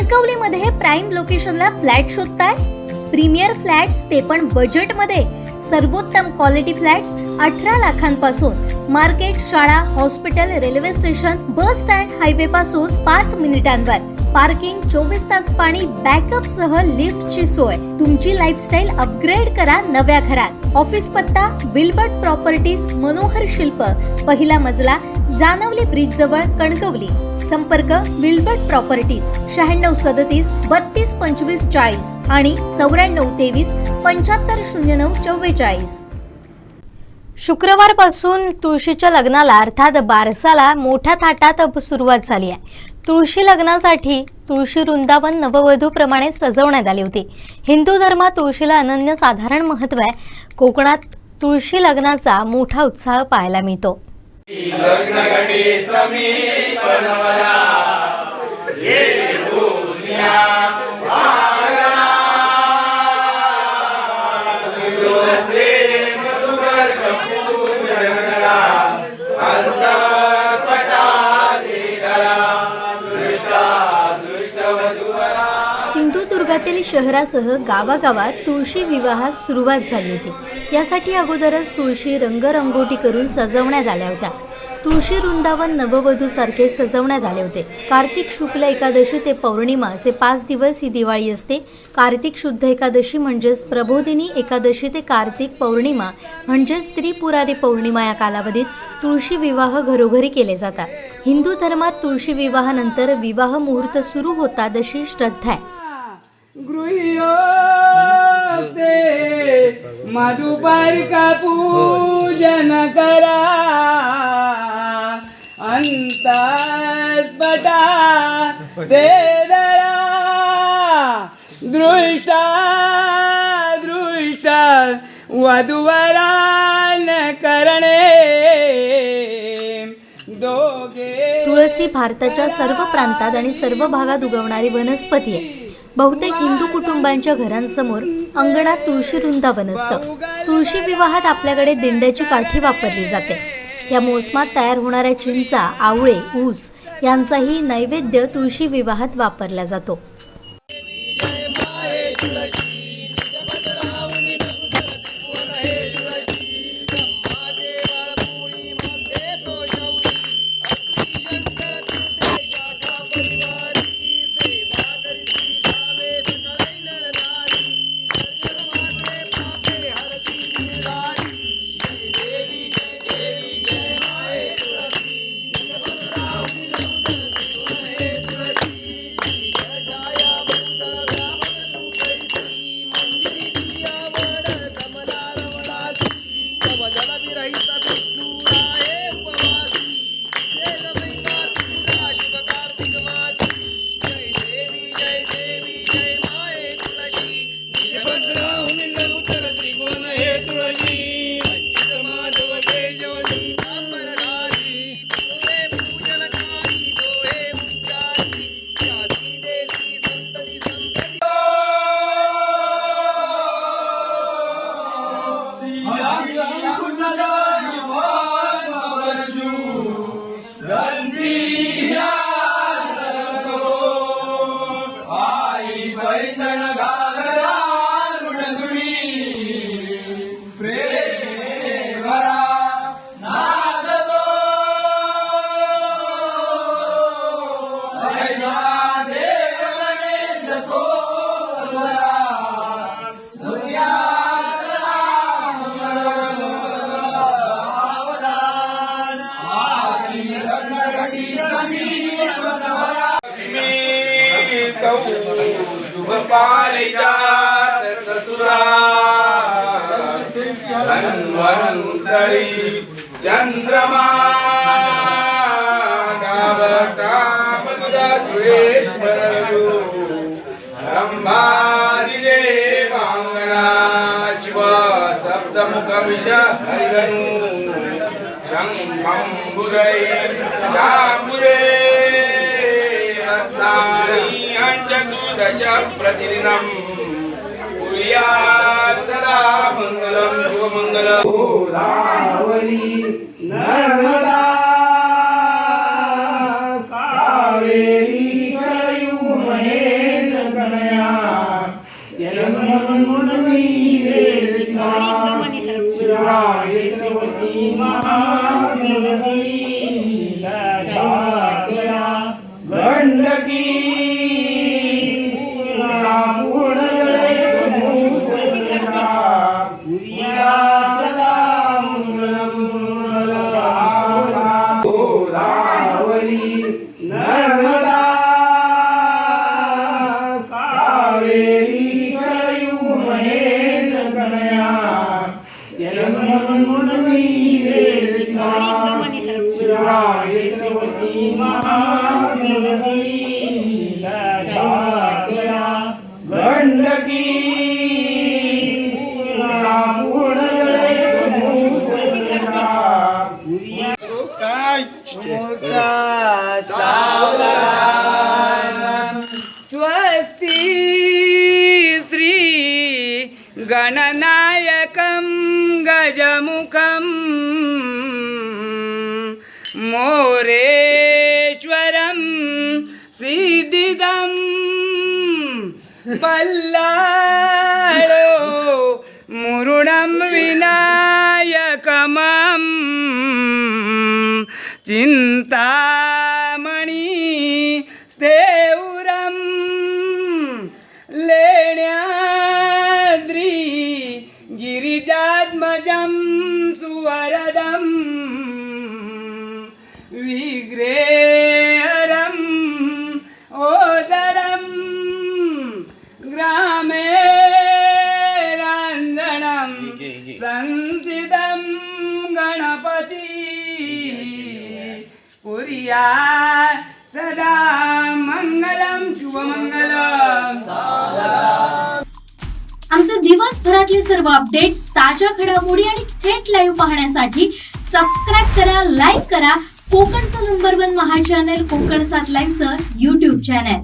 कणकवलीमध्ये prime लोकेशनला flat शोधताय? Premier flats ते पण बजेट मध्ये. सर्वोत्तम क्वालिटी फ्लॅट्स 18 लाखांपासून. मार्केट, शाळा, hospital, railway station, bus stand, highway पासून 5 मिनिटांवर. पार्किंग, 24 तास पाणी, बॅकअप सह लिफ्टची सोय. तुमची लाईफस्टाईल अपग्रेड करा नव्या घरात. ऑफिस पत्ता विल्बर्ट प्रॉपर्टीज, मनोहर शिल्प, पहिला मजला, जानवली ब्रिज जवळ, कणकवली. संपर्क विल्बर्ट प्रॉपर्टीज 9637 32 25 40 आणि 9423 75 09 44. शुक्रवारपासून तुळशीच्या लग्नाला अर्थात बारसाला मोठ्या थाटात सुरुवात झाली आहे. तुळशी लग्नासाठी तुळशी वृंदावन नववधूप्रमाणे सजवण्यात आली होती. हिंदू धर्मात तुळशीला अनन्यसाधारण महत्त्व आहे. कोकणात तुळशी लग्नाचा मोठा उत्साह पाहायला मिळतो. सिंधुदुर्गातील शहरासह गावागावात तुळशी विवाहास सुरुवात झाली होती. यासाठी अगोदरच तुळशी रंगरंगोटी करून सजवण्यात आल्या होत्या. तुळशी वृंदावन नववधूसारखे सजवण्यात आले होते. कार्तिक शुक्ल एकादशी ते पौर्णिमा असे 5 दिवस ही दिवाळी असते. कार्तिक शुद्ध एकादशी म्हणजेच प्रबोधिनी एकादशी ते कार्तिक पौर्णिमा म्हणजेच त्रिपुरारी पौर्णिमा या कालावधीत तुळशी विवाह घरोघरी केले जातात. हिंदू धर्मात तुळशी विवाहानंतर विवाह मुहूर्त सुरू होतात अशी श्रद्धा आहे. मधुपर्का पूजन करा अंतस्फटा ते दरा दृष्टा दृष्टा वधूवरान करणे दोघे. तुळस ही भारताच्या सर्व प्रांतात आणि सर्व भागात उगवणारी वनस्पती आहे. बहुतेक हिंदू कुटुंबांच्या घरांसमोर अंगणात तुळशी वृंदावन असतं. तुळशी विवाहात आपल्याकडे दिंड्याची काठी वापरली जाते. या मोसमात तयार होणाऱ्या चिंचा, आवळे, ऊस यांचाही नैवेद्य तुळशी विवाहात वापरला जातो. चंद्रमा गावता मधुरा सुरेश्वर ब्रह्मादिदे वांगना शिव सप्तमुख विष हरिधनु शंखं बुधै दामुरे रत्नानि अंचतुर्दश प्रतिदिनं कुर्यात् सदा मंगलं शुभमंगलं. नर्मदा कावेरी कळयू महे गंडकी नर्मदा कावेरी करयू महेंद्र कन्या यमुनोत्री वेदिका शिवायत्रवती महागणपती दात्या गंडकी स्वस्ति श्री गणनायकं गजमुखं मोरेश्वरं सिद्धिदं पल्लाळो मुरुडं विनायकमं चिंतामणि स्थेउरं लेण्याद्रि गिरिजात्मजं सुवरदं विग्रहरं ओदरं ग्रामे राञ्जनं संस्थितं गणपति पुरिया सदा मंगलम शुभमंगलम. आमचे दिवसभरातले सर्व अपडेट्स, ताज्या घडामोडी आणि थेट लाईव्ह पाहण्यासाठी सबस्क्राईब करा, लाईक करा कोकणचं नंबर 1 महा चॅनल कोकण 7 लाईव्हचं YouTube चॅनल.